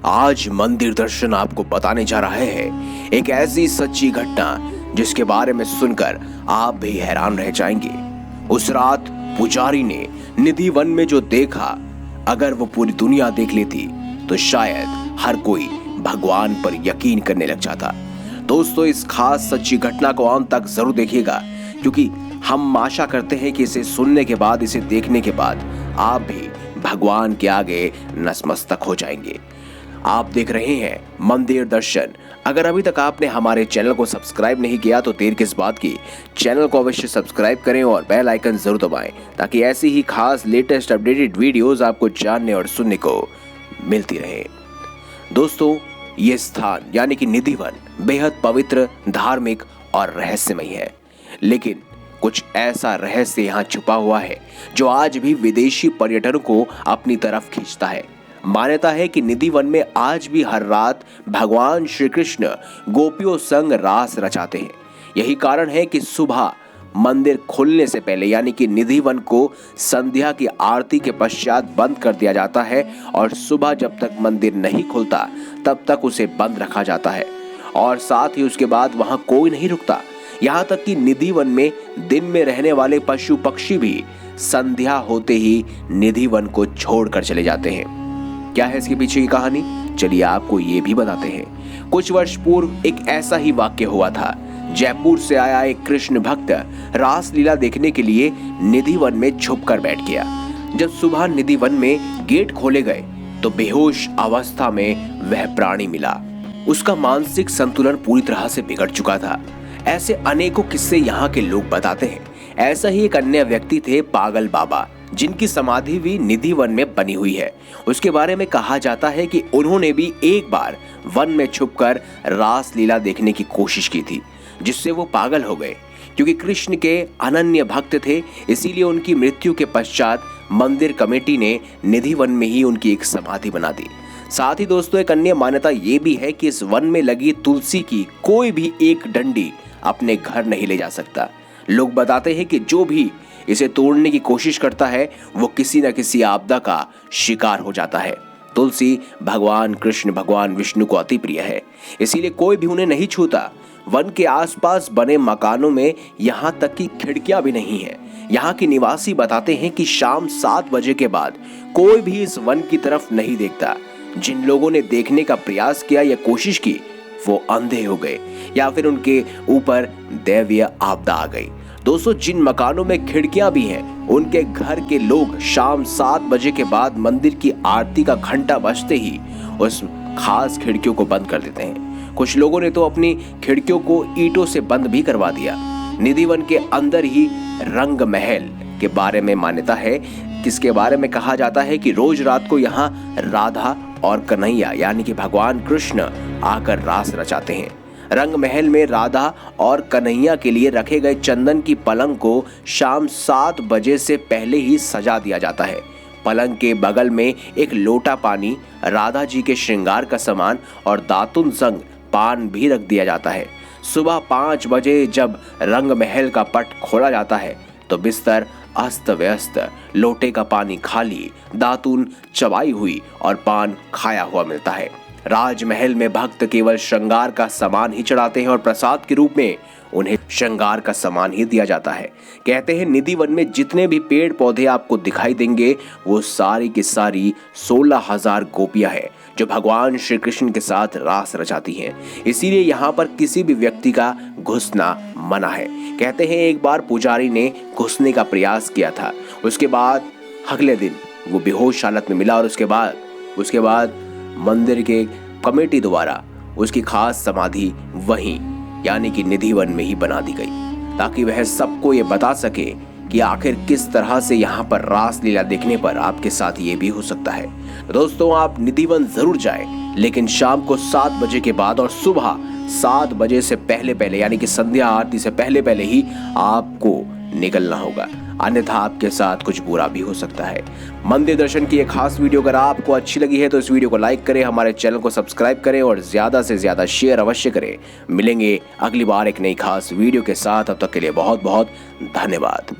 आज मंदिर दर्शन आपको बताने जा रहा है एक ऐसी सच्ची घटना जिसके बारे में सुनकर आप भी हैरान रह जाएंगे। उस रात पुजारी ने निधि वन में जो देखा, अगर वो पूरी दुनिया देख लेती तो शायद हर कोई भगवान पर यकीन करने लग जाता। दोस्तों, इस खास सच्ची घटना को अंत तक जरूर देखिएगा, क्योंकि हम आशा करते हैं कि इसे सुनने के बाद, इसे देखने के बाद आप भी भगवान के आगे नतमस्तक हो जाएंगे। आप देख रहे हैं मंदिर दर्शन। अगर अभी तक आपने हमारे चैनल को सब्सक्राइब नहीं किया तो देर किस बात की, चैनल को अवश्य सब्सक्राइब करें और बेल आइकन जरूर दबाएं, ताकि ऐसी ही खास लेटेस्ट अपडेटेड वीडियोस आपको जानने और सुनने को मिलती रहे। दोस्तों, ये स्थान यानी कि निधि वन बेहद पवित्र, धार्मिक और रहस्यमय है, लेकिन कुछ ऐसा रहस्य यहाँ छुपा हुआ है जो आज भी विदेशी पर्यटकों को अपनी तरफ खींचता है। मान्यता है कि निधि वन में आज भी हर रात भगवान श्री कृष्ण गोपियों संग रास रचाते हैं। यही कारण है कि सुबह मंदिर खुलने से पहले यानी कि निधि वन को संध्या की आरती के पश्चात बंद कर दिया जाता है और सुबह जब तक मंदिर नहीं खुलता तब तक उसे बंद रखा जाता है, और साथ ही उसके बाद वहां कोई नहीं रुकता। यहाँ तक कि निधि वन में दिन में रहने वाले पशु पक्षी भी संध्या होते ही निधि वन को छोड़कर चले जाते हैं। क्या है इसके पीछे की कहानी, चलिए आपको ये भी बताते हैं। कुछ वर्ष पूर्व एक ऐसा ही वाक्य हुआ था। जयपुर से आया एक कृष्ण भक्त रास लीला देखने के लिए निधि वन में छुप कर बैठ गया। जब सुबह निधि वन में गेट खोले गए तो बेहोश अवस्था में वह प्राणी मिला। उसका मानसिक संतुलन पूरी तरह से बिगड़ चुका था। ऐसे अनेकों किस्से यहाँ के लोग बताते हैं। ऐसा ही एक अन्य व्यक्ति थे पागल बाबा, जिनकी समाधि भी निधि वन में बनी हुई है। उसके बारे में कहा जाता है कि उन्होंने भी एक बार वन में छुपकर रास लीला देखने की कोशिश की थी, जिससे वो पागल हो गए। क्योंकि कृष्ण के अनन्य भक्त थे, इसीलिए उनकी मृत्यु के पश्चात मंदिर कमेटी ने निधि वन में ही उनकी एक समाधि बना दी। साथ ही दोस्तों, एक अन्य मान्यता ये भी है कि इस वन में लगी तुलसी की कोई भी एक डंडी अपने घर नहीं ले जा सकता। लोग बताते हैं कि जो भी इसे तोड़ने की कोशिश करता है वो किसी न किसी आपदा का शिकार हो जाता है। तुलसी भगवान कृष्ण, भगवान विष्णु को अति प्रिय है, इसीलिए कोई भी उन्हें नहीं छूता। वन के आसपास बने मकानों में यहाँ तक कि खिड़कियां भी नहीं है। यहाँ के निवासी बताते हैं कि शाम 7 बजे के बाद कोई भी इस वन की तरफ नहीं देखता। जिन लोगों ने देखने का प्रयास किया या कोशिश की वो अंधे हो गए या फिर उनके ऊपर दैवीय आपदा आ गई। दोस्तों, जिन मकानों में खिड़कियां भी हैं, उनके घर के लोग शाम 7 बजे के बाद मंदिर की आरती का घंटा बजते ही उस खास खिड़कियों को बंद कर देते हैं। कुछ लोगों ने तो अपनी खिड़कियों को ईंटों से बंद भी करवा दिया। निधि वन के अंदर ही रंग महल के बारे में मान्यता है, जिसके बारे में कहा जाता है कि रोज रात को यहाँ राधा और कन्हैया यानी कि भगवान कृष्ण आकर रास रचाते हैं। रंग महल में राधा और कन्हैया के लिए रखे गए चंदन की पलंग को शाम 7 बजे से पहले ही सजा दिया जाता है। पलंग के बगल में एक लोटा पानी, राधा जी के श्रृंगार का सामान और दातुन संग पान भी रख दिया जाता है। सुबह 5 बजे जब रंग महल का पट खोला जाता है तो बिस्तर अस्त व्यस्त, लोटे का पानी खाली, दातुन चबाई हुई और पान खाया हुआ मिलता है। राजमहल में भक्त केवल श्रृंगार का सामान ही चढ़ाते हैं और प्रसाद के रूप में उन्हें श्रृंगार का सामान ही दिया जाता है। कहते हैं निधि वन में जितने भी पेड़ पौधे आपको दिखाई देंगे वो सारी की सारी 16,000 गोपियां हैं जो भगवान श्री कृष्ण के साथ रास रचाती हैं। इसीलिए यहाँ पर किसी भी व्यक्ति का घुसना मना है। कहते हैं एक बार पुजारी ने घुसने का प्रयास किया था, उसके बाद अगले दिन वो बेहोश हालत में मिला और उसके बाद मंदिर के कमेटी द्वारा उसकी खास समाधि वहीं यानी कि निधि वन में ही बना दी गई, ताकि वह सबको ये बता सके कि आखिर किस तरह से यहाँ पर रास लीला देखने पर आपके साथ ये भी हो सकता है। दोस्तों, आप निधि वन जरूर जाएं, लेकिन शाम को 7 बजे के बाद और सुबह 7 बजे से पहले यानी कि संध्या आरती से पहले ही आपको निकलना होगा, अन्यथा आपके साथ कुछ बुरा भी हो सकता है। मंदिर दर्शन की एक खास वीडियो अगर आपको अच्छी लगी है तो इस वीडियो को लाइक करें, हमारे चैनल को सब्सक्राइब करें और ज्यादा से ज्यादा शेयर अवश्य करें। मिलेंगे अगली बार एक नई खास वीडियो के साथ, तब तक के लिए बहुत बहुत धन्यवाद।